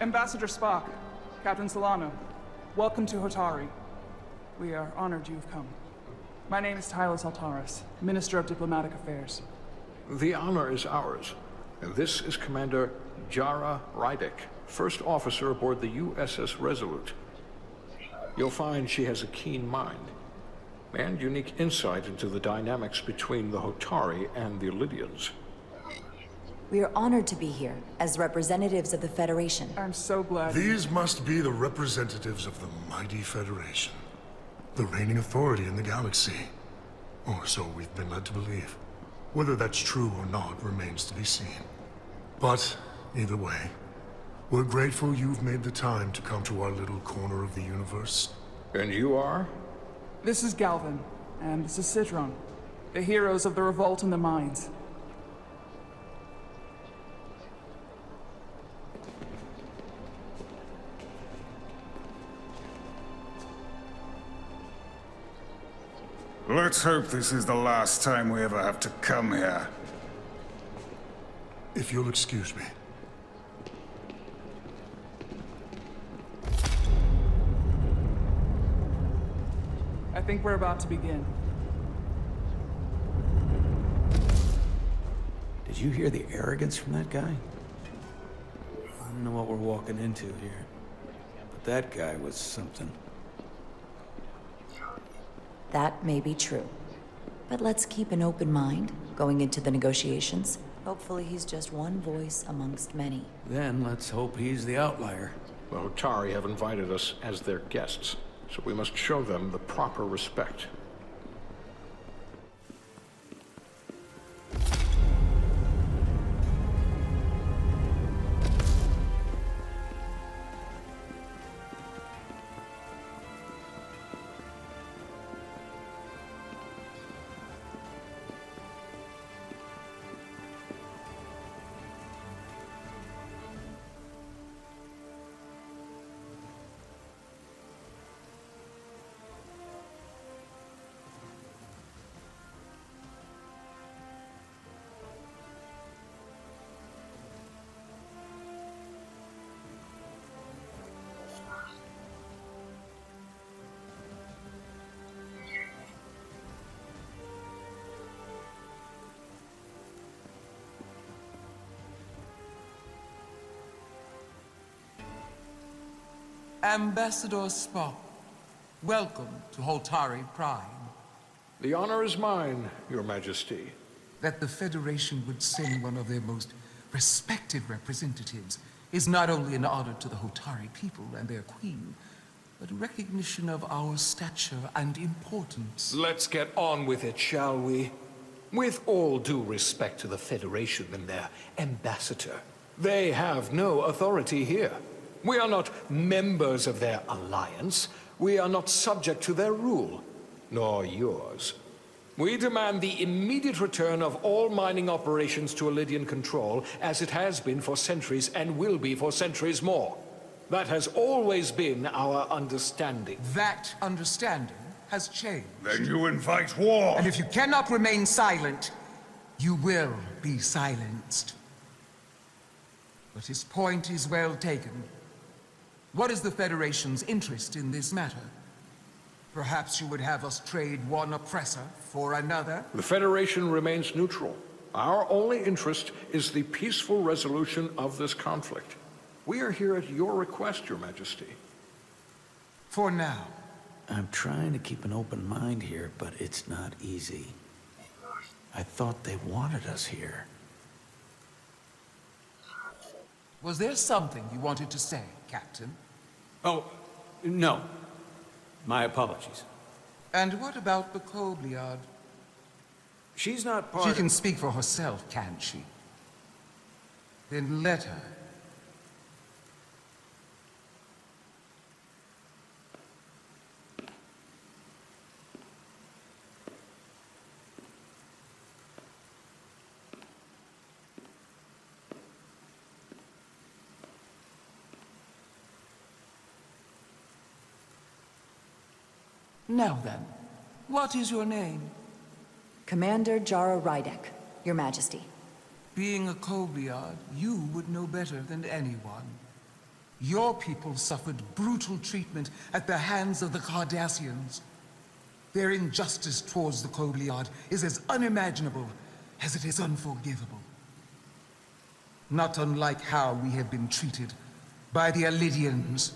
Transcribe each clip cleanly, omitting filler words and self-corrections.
Ambassador Spock, Captain Solano, welcome to Hotari. We are honored you've come. My name is Tylos Altaris, Minister of Diplomatic Affairs. The honor is ours. And this is Commander Jara Rydick, first officer aboard the USS Resolute. You'll find she has a keen mind, and unique insight into the dynamics between the Hotari and the Illidians. We are honored to be here, as representatives of the Federation. I'm so glad. These must be the representatives of the mighty Federation. The reigning authority in the galaxy. Or so we've been led to believe. Whether that's true or not remains to be seen. But, either way, we're grateful you've made the time to come to our little corner of the universe. And you are? This is Galvin, and this is Citron, the heroes of the revolt in the mines. Let's hope this is the last time we ever have to come here. If you'll excuse me. I think we're about to begin. Did you hear the arrogance from that guy? I don't know what we're walking into here, but that guy was something. That may be true. But let's keep an open mind going into the negotiations. Hopefully he's just one voice amongst many. Then let's hope he's the outlier. The Hotari have invited us as their guests, so we must show them the proper respect. Ambassador Spock, welcome to Hotari Prime. The honor is mine, Your Majesty. That the Federation would send one of their most respected representatives is not only an honor to the Hotari people and their queen, but a recognition of our stature and importance. Let's get on with it, shall we? With all due respect to the Federation and their ambassador, they have no authority here. We are not members of their alliance. We are not subject to their rule, nor yours. We demand the immediate return of all mining operations to Illidian control, as it has been for centuries and will be for centuries more. That has always been our understanding. That understanding has changed. Then you invite war! And if you cannot remain silent, you will be silenced. But his point is well taken. What is the Federation's interest in this matter? Perhaps you would have us trade one oppressor for another? The Federation remains neutral. Our only interest is the peaceful resolution of this conflict. We are here at your request, Your Majesty. For now. I'm trying to keep an open mind here, but it's not easy. I thought they wanted us here. Was there something you wanted to say, Captain? Oh, no. My apologies. And what about the Kobliad? She's not part She of... can speak for herself, can't she? Then let her. Now then, what is your name? Commander Jara Rydick, Your Majesty. Being a Kobliad, you would know better than anyone. Your people suffered brutal treatment at the hands of the Cardassians. Their injustice towards the Kobliad is as unimaginable as it is unforgivable. Not unlike how we have been treated by the Alidians.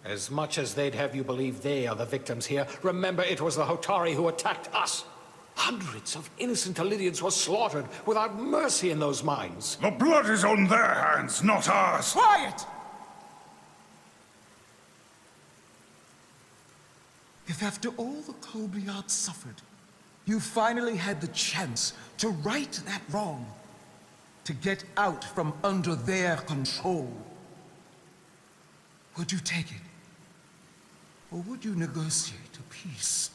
As much as they'd have you believe they are the victims here, remember it was the Hotari who attacked us. Hundreds of innocent Alidians were slaughtered without mercy in those mines. The blood is on their hands, not ours. Quiet! If after all the Kobliad suffered, you finally had the chance to right that wrong, to get out from under their control, would you take it? Or would you negotiate a peace?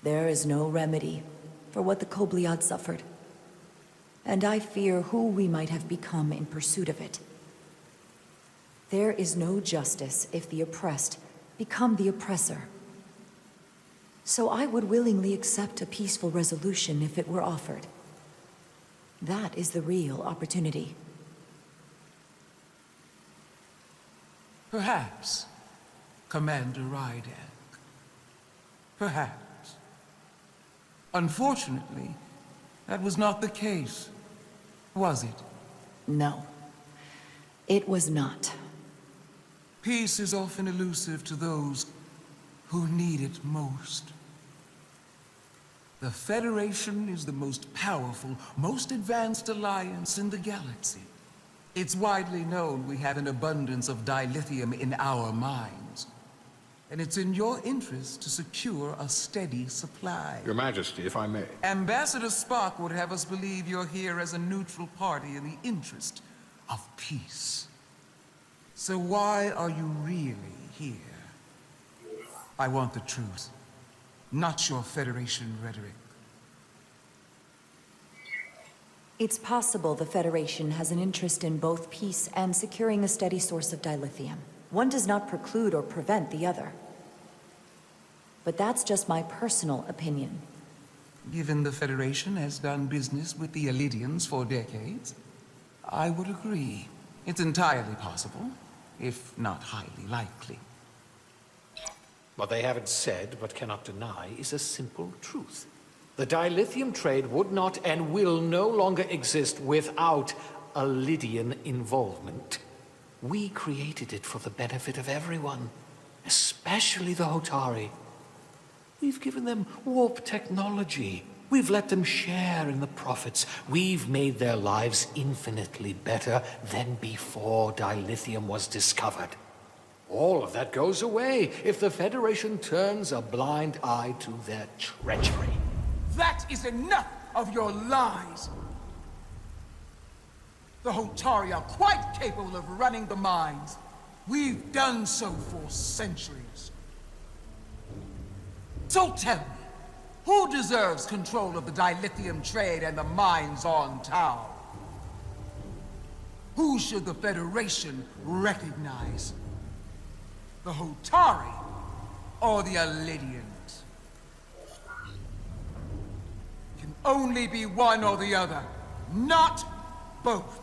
There is no remedy for what the Kobliad suffered, and I fear who we might have become in pursuit of it. There is no justice if the oppressed become the oppressor. So I would willingly accept a peaceful resolution if it were offered. That is the real opportunity. Perhaps, Commander Rydak. Perhaps. Unfortunately, that was not the case, was it? No, it was not. Peace is often elusive to those who need it most. The Federation is the most powerful, most advanced alliance in the galaxy. It's widely known we have an abundance of dilithium in our mines. And it's in your interest to secure a steady supply. Your Majesty, if I may. Ambassador Spock would have us believe you're here as a neutral party in the interest of peace. So why are you really here? I want the truth, not your Federation rhetoric. It's possible the Federation has an interest in both peace and securing a steady source of dilithium. One does not preclude or prevent the other. But that's just my personal opinion. Given the Federation has done business with the Alidians for decades, I would agree. It's entirely possible, if not highly likely. What they haven't said, but cannot deny, is a simple truth. The dilithium trade would not and will no longer exist without Alidian involvement. We created it for the benefit of everyone, especially the Hotari. We've given them warp technology. We've let them share in the profits. We've made their lives infinitely better than before dilithium was discovered. All of that goes away if the Federation turns a blind eye to their treachery. That is enough of your lies! The Hotari are quite capable of running the mines. We've done so for centuries. So tell me, who deserves control of the dilithium trade and the mines on Tau? Who should the Federation recognize? The Hotari or the Alidians? Can only be one or the other, not both.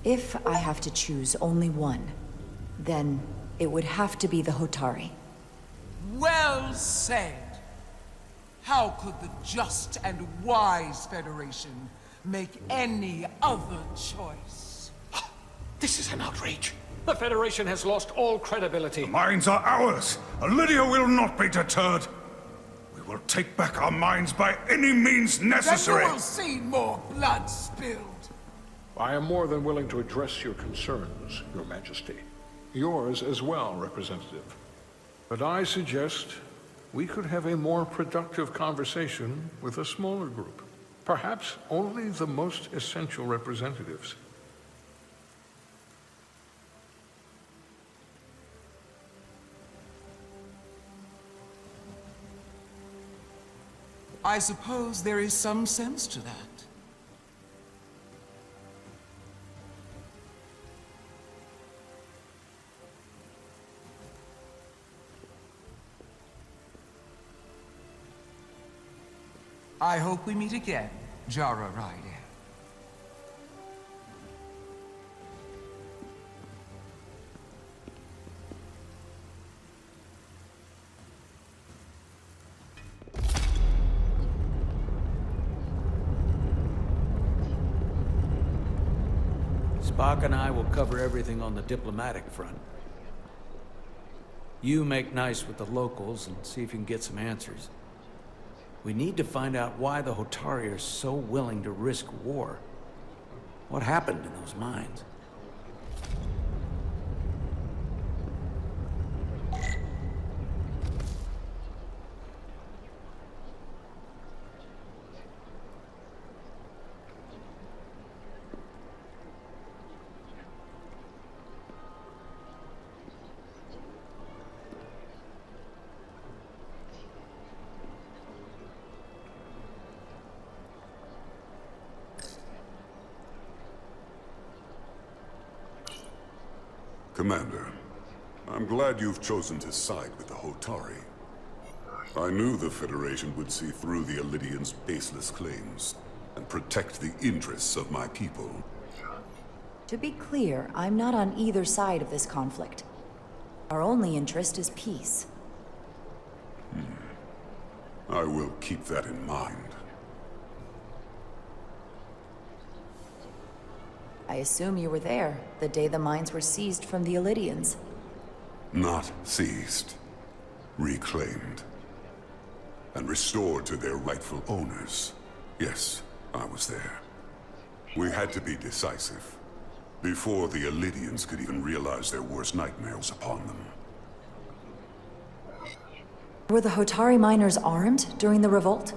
If I have to choose only one, then it would have to be the Hotari. Well said. How could the just and wise Federation make any other choice? This is an outrage. The Federation has lost all credibility. The mines are ours. Lydia will not be deterred. We will take back our mines by any means necessary. Then you will see more blood spilled. I am more than willing to address your concerns, Your Majesty. Yours as well, Representative. But I suggest we could have a more productive conversation with a smaller group. Perhaps only the most essential representatives. I suppose there is some sense to that. I hope we meet again, Jara Ryder. Spock and I will cover everything on the diplomatic front. You make nice with the locals and see if you can get some answers. We need to find out why the Hotari are so willing to risk war. What happened in those mines? Commander, I'm glad you've chosen to side with the Hotari. I knew the Federation would see through the Elidians' baseless claims and protect the interests of my people. To be clear, I'm not on either side of this conflict. Our only interest is peace. I will keep that in mind. I assume you were there, the day the mines were seized from the Elidians. Not seized. Reclaimed. And restored to their rightful owners. Yes, I was there. We had to be decisive. Before the Elidians could even realize their worst nightmares upon them. Were the Hotari miners armed during the revolt?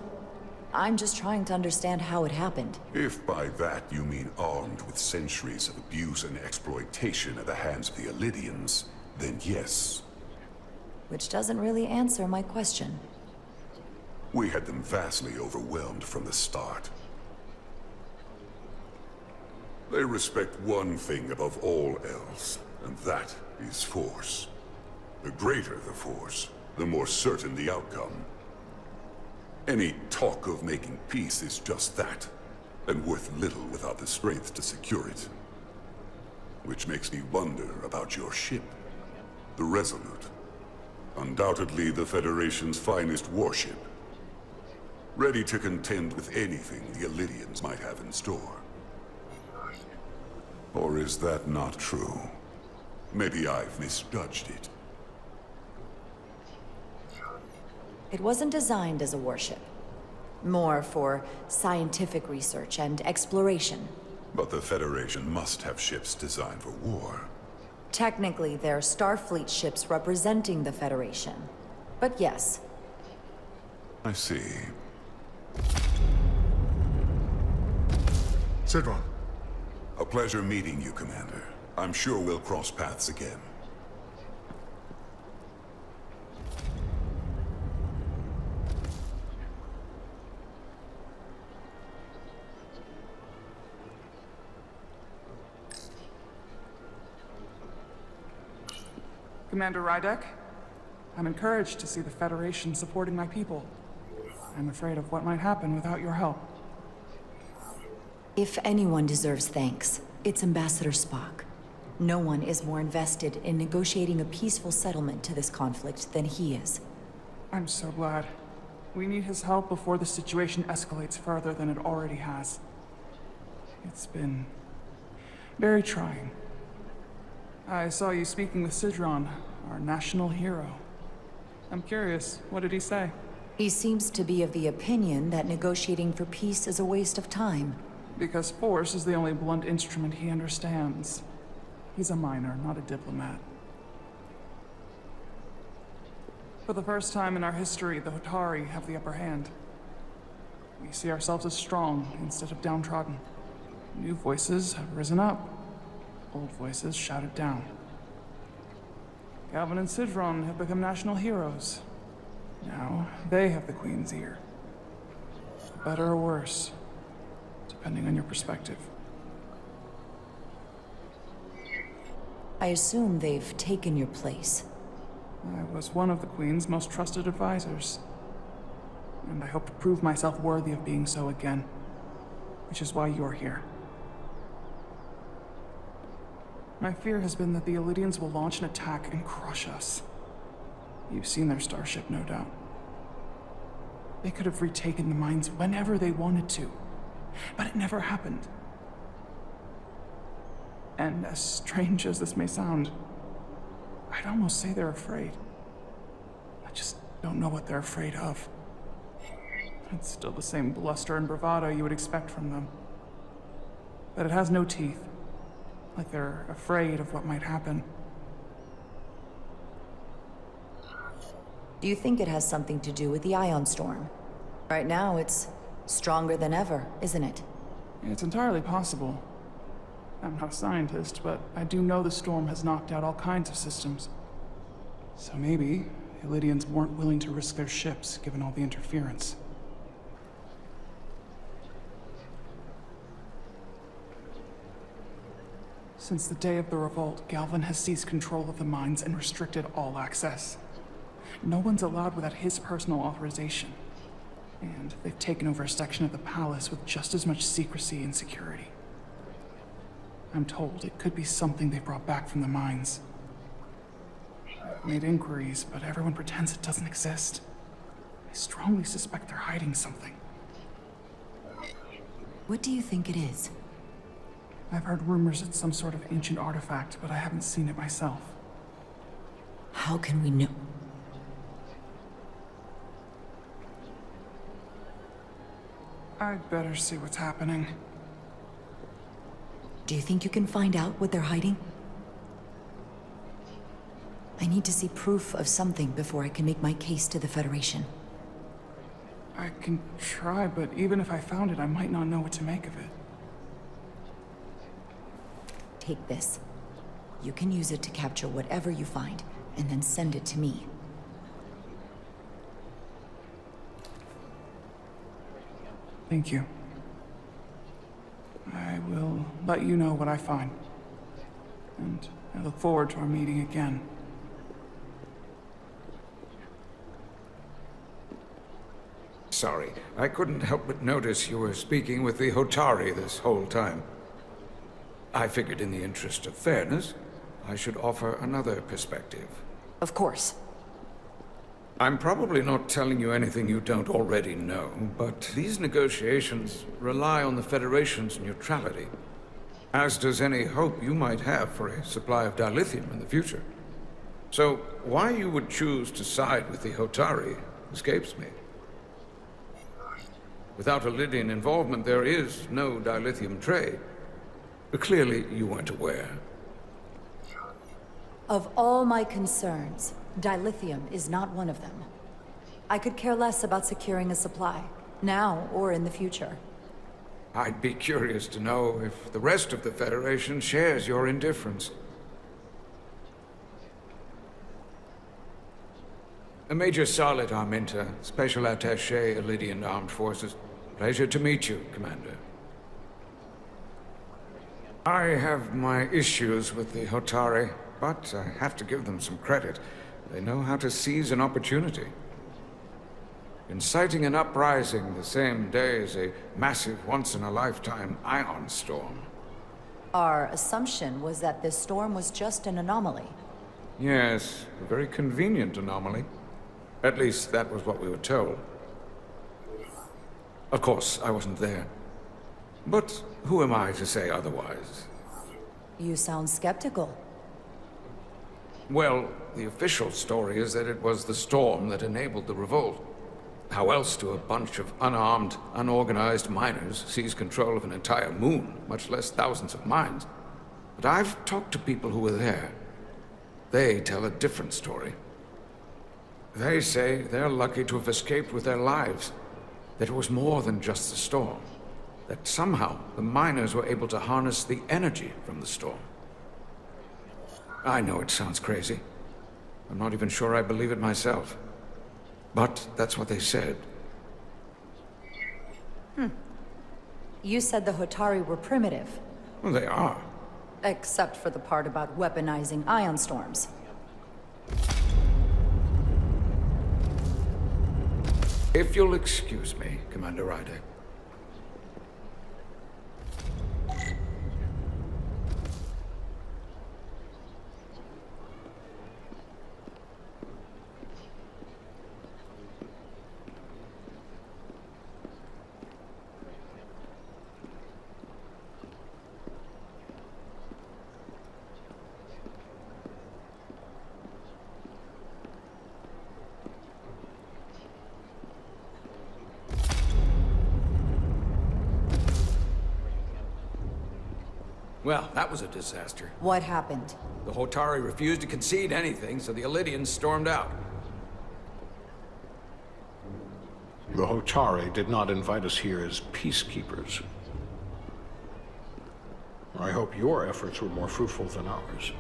I'm just trying to understand how it happened. If by that you mean armed with centuries of abuse and exploitation at the hands of the Elidians, then yes. Which doesn't really answer my question. We had them vastly overwhelmed from the start. They respect one thing above all else, and that is force. The greater the force, the more certain the outcome. Any talk of making peace is just that, and worth little without the strength to secure it. Which makes me wonder about your ship, the Resolute. Undoubtedly the Federation's finest warship. Ready to contend with anything the Elidians might have in store. Or is that not true? Maybe I've misjudged it. It wasn't designed as a warship. More for scientific research and exploration. But the Federation must have ships designed for war. Technically, they're Starfleet ships representing the Federation. But yes. I see. Sidron. A pleasure meeting you, Commander. I'm sure we'll cross paths again. Commander Rydek, I'm encouraged to see the Federation supporting my people. I'm afraid of what might happen without your help. If anyone deserves thanks, it's Ambassador Spock. No one is more invested in negotiating a peaceful settlement to this conflict than he is. I'm so glad. We need his help before the situation escalates further than it already has. It's been very trying. I saw you speaking with Sidron, our national hero. I'm curious, what did he say? He seems to be of the opinion that negotiating for peace is a waste of time. Because force is the only blunt instrument he understands. He's a miner, not a diplomat. For the first time in our history, the Hotari have the upper hand. We see ourselves as strong instead of downtrodden. New voices have risen up. Old voices shouted down. Calvin and Sidron have become national heroes. Now, they have the Queen's ear. Better or worse, depending on your perspective. I assume they've taken your place. I was one of the Queen's most trusted advisors. and I hope to prove myself worthy of being so again, which is why you're here. My fear has been that the Illidians will launch an attack and crush us. You've seen their starship, no doubt. They could have retaken the mines whenever they wanted to, but it never happened. And as strange as this may sound, I'd almost say they're afraid. I just don't know what they're afraid of. It's still the same bluster and bravado you would expect from them. But it has no teeth, like they're afraid of what might happen. Do you think it has something to do with the ion storm? Right now, it's stronger than ever, isn't it? It's entirely possible. I'm not a scientist, but I do know the storm has knocked out all kinds of systems. So maybe the Illidians weren't willing to risk their ships, given all the interference. Since the day of the revolt, Galvin has seized control of the mines and restricted all access. No one's allowed without his personal authorization. And they've taken over a section of the palace with just as much secrecy and security. I'm told it could be something they brought back from the mines. I've made inquiries, but everyone pretends it doesn't exist. I strongly suspect they're hiding something. What do you think it is? I've heard rumors it's some sort of ancient artifact, but I haven't seen it myself. How can we know? I'd better see what's happening. Do you think you can find out what they're hiding? I need to see proof of something before I can make my case to the Federation. I can try, but even if I found it, I might not know what to make of it. Take this. You can use it to capture whatever you find, and then send it to me. Thank you. I will let you know what I find. And I look forward to our meeting again. Sorry, I couldn't help but notice you were speaking with the Hotari this whole time. I figured in the interest of fairness, I should offer another perspective. Of course. I'm probably not telling you anything you don't already know, but these negotiations rely on the Federation's neutrality, as does any hope you might have for a supply of dilithium in the future. So, why you would choose to side with the Hotari escapes me. Without Illidian involvement, there is no dilithium trade. But clearly, you weren't aware. Of all my concerns, dilithium is not one of them. I could care less about securing a supply, now or in the future. I'd be curious to know if the rest of the Federation shares your indifference. Major Salit Arminta, Special Attaché, Illidian Armed Forces. Pleasure to meet you, Commander. I have my issues with the Hotari, but I have to give them some credit. They know how to seize an opportunity. Inciting an uprising the same day as a massive, once-in-a-lifetime ion storm. Our assumption was that this storm was just an anomaly. Yes, a very convenient anomaly. At least, that was what we were told. Of course, I wasn't there. But who am I to say otherwise? You sound skeptical. Well, the official story is that it was the storm that enabled the revolt. How else do a bunch of unarmed, unorganized miners seize control of an entire moon, much less thousands of mines? But I've talked to people who were there. They tell a different story. They say they're lucky to have escaped with their lives, that it was more than just the storm, that somehow the miners were able to harness the energy from the storm. I know it sounds crazy. I'm not even sure I believe it myself. But that's what they said. You said the Hotari were primitive. Well, they are. Except for the part about weaponizing ion storms. If you'll excuse me, Commander Ryder. Well, that was a disaster. What happened? The Hotari refused to concede anything, so the Illidians stormed out. The Hotari did not invite us here as peacekeepers. I hope your efforts were more fruitful than ours.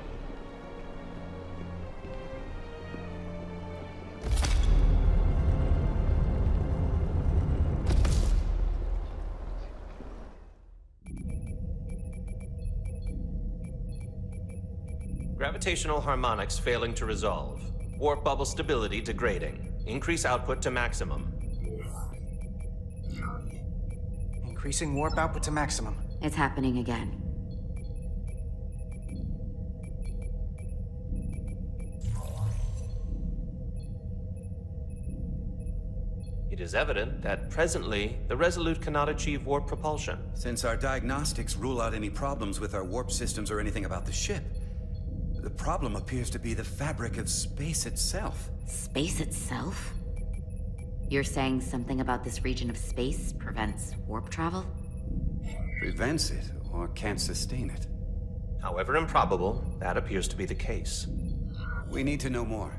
Gravitational harmonics failing to resolve. Warp bubble stability degrading. Increase output to maximum. Increasing warp output to maximum. It's happening again. It is evident that presently, the Resolute cannot achieve warp propulsion. Since our diagnostics rule out any problems with our warp systems or anything about the ship, the problem appears to be the fabric of space itself. Space itself? You're saying something about this region of space prevents warp travel? Prevents it, or can't sustain it. However improbable, that appears to be the case. We need to know more.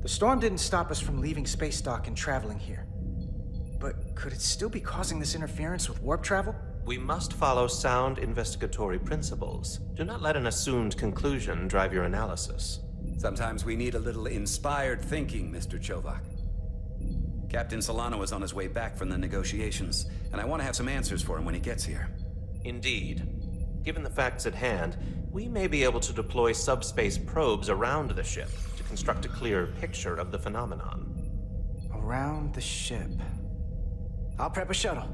The storm didn't stop us from leaving space dock and traveling here. But could it still be causing this interference with warp travel? We must follow sound investigatory principles. Do not let an assumed conclusion drive your analysis. Sometimes we need a little inspired thinking, Mr. Chovak. Captain Solano is on his way back from the negotiations, and I want to have some answers for him when he gets here. Indeed. Given the facts at hand, we may be able to deploy subspace probes around the ship to construct a clearer picture of the phenomenon. Around the ship. I'll prep a shuttle.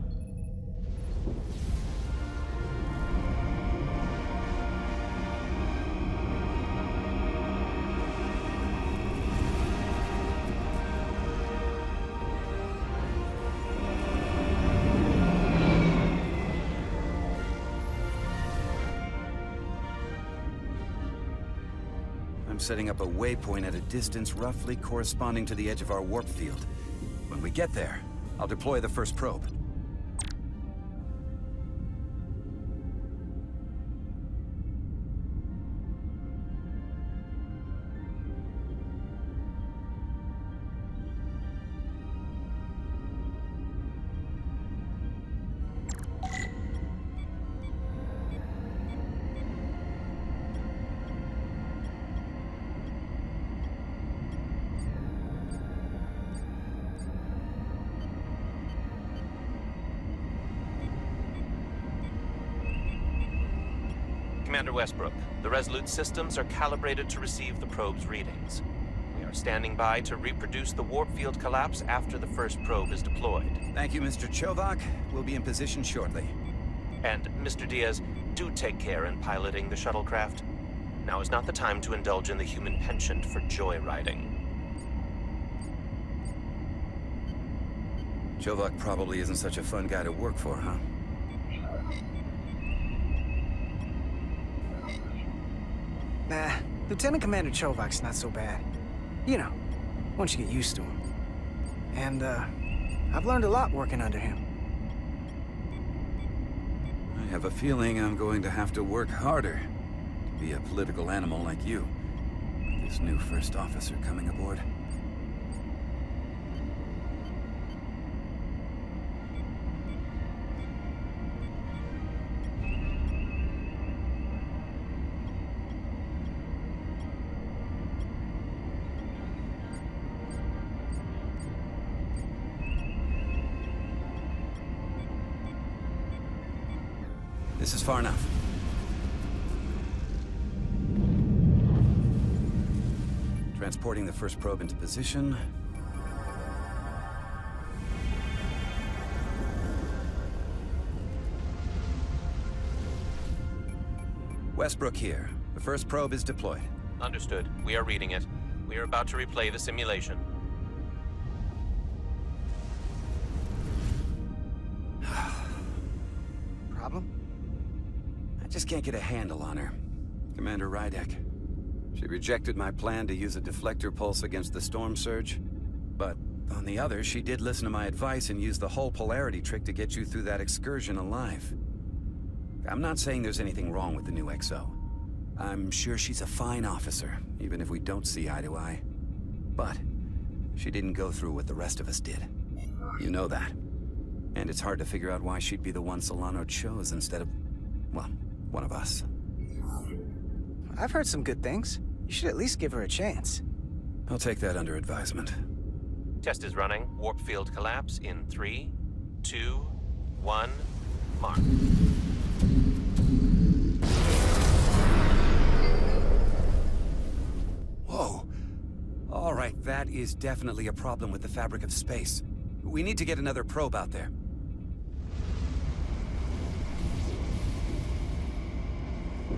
I'm setting up a waypoint at a distance roughly corresponding to the edge of our warp field. When we get there, I'll deploy the first probe. Commander Westbrook, the Resolute systems are calibrated to receive the probe's readings. We are standing by to reproduce the warp field collapse after the first probe is deployed. Thank you, Mr. Chovak. We'll be in position shortly. And, Mr. Diaz, do take care in piloting the shuttlecraft. Now is not the time to indulge in the human penchant for joyriding. Chovak probably isn't such a fun guy to work for, huh? Nah, Lieutenant Commander Chovak's not so bad. You know, once you get used to him. And, I've learned a lot working under him. I have a feeling I'm going to have to work harder to be a political animal like you, with this new first officer coming aboard. This is far enough. Transporting the first probe into position. Westbrook here. The first probe is deployed. Understood. We are reading it. We are about to replay the simulation. Problem? I just can't get a handle on her. Commander Rydek. She rejected my plan to use a deflector pulse against the storm surge. But on the other, she did listen to my advice and use the whole polarity trick to get you through that excursion alive. I'm not saying there's anything wrong with the new XO. I'm sure she's a fine officer, even if we don't see eye to eye. But she didn't go through what the rest of us did. You know that. And it's hard to figure out why she'd be the one Solano chose instead of, well, one of us. I've heard some good things. You should at least give her a chance. I'll take that under advisement. Test is running. Warp field collapse in 3, 2, 1, mark. Whoa. All right, that is definitely a problem with the fabric of space. We need to get another probe out there.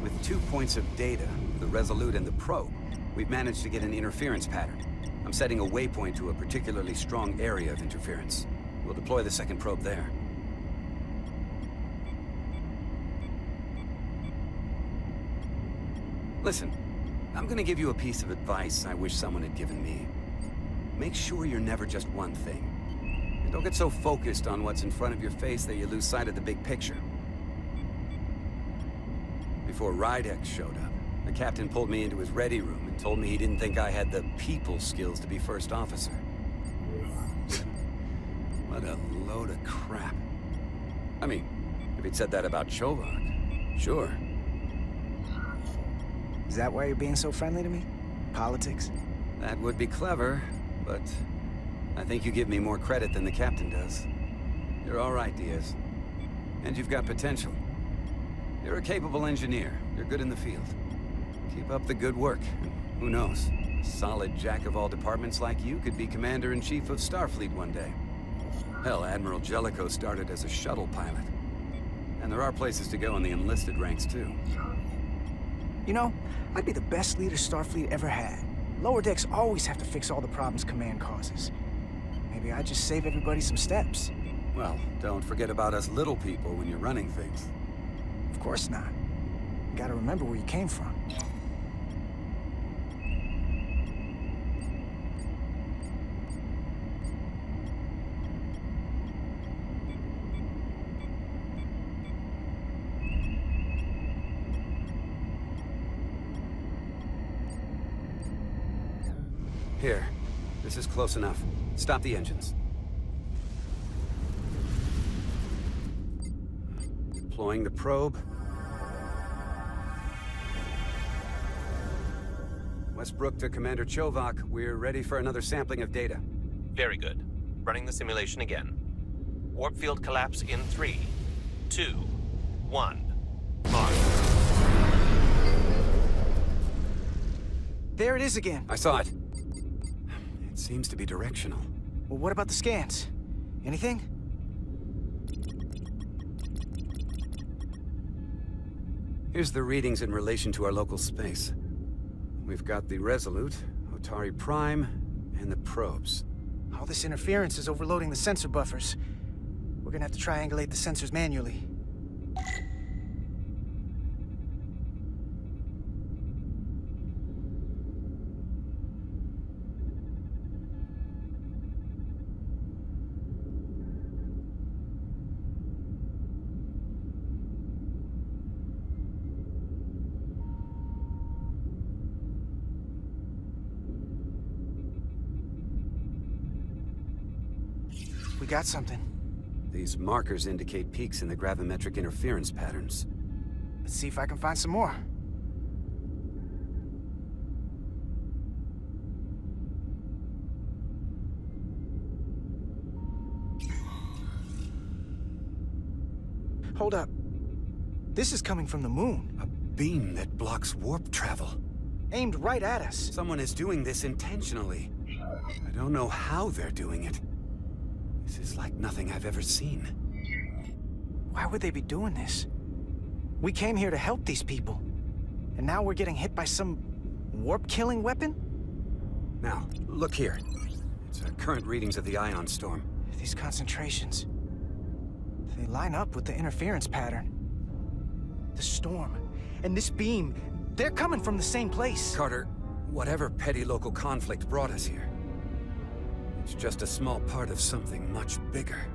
With 2 points of data, the Resolute and the probe, we've managed to get an interference pattern. I'm setting a waypoint to a particularly strong area of interference. We'll deploy the second probe there. Listen, I'm gonna give you a piece of advice I wish someone had given me. Make sure you're never just one thing. And don't get so focused on what's in front of your face that you lose sight of the big picture. Before Rydek showed up, the captain pulled me into his ready room and told me he didn't think I had the people skills to be first officer. What a load of crap. I mean, if he'd said that about Chovak, sure. Is that why you're being so friendly to me? Politics? That would be clever, but I think you give me more credit than the captain does. You're all right, Diaz. And you've got potential. You're a capable engineer. You're good in the field. Keep up the good work. Who knows? A solid jack of all departments like you could be Commander-in-Chief of Starfleet one day. Hell, Admiral Jellicoe started as a shuttle pilot. And there are places to go in the enlisted ranks, too. You know, I'd be the best leader Starfleet ever had. Lower decks always have to fix all the problems Command causes. Maybe I'd just save everybody some steps. Well, don't forget about us little people when you're running things. Of course not. You gotta remember where you came from. Here. This is close enough. Stop the engines. Deploying the probe. Westbrook to Commander Chovak. We're ready for another sampling of data. Very good. Running the simulation again. Warp field collapse in 3, 2, 1, mark. There it is again. I saw it. It seems to be directional. Well, what about the scans? Anything? Here's the readings in relation to our local space. We've got the Resolute, Otari Prime, and the probes. All this interference is overloading the sensor buffers. We're gonna have to triangulate the sensors manually. We got something. These markers indicate peaks in the gravimetric interference patterns. Let's see if I can find some more. Hold up. This is coming from the moon. A beam that blocks warp travel. Aimed right at us. Someone is doing this intentionally. I don't know how they're doing it. This is like nothing I've ever seen. Why would they be doing this? We came here to help these people. And now we're getting hit by some warp-killing weapon? Now, look here. It's current readings of the ion storm. These concentrations, they line up with the interference pattern. The storm and this beam, they're coming from the same place. Carter, whatever petty local conflict brought us here, it's just a small part of something much bigger.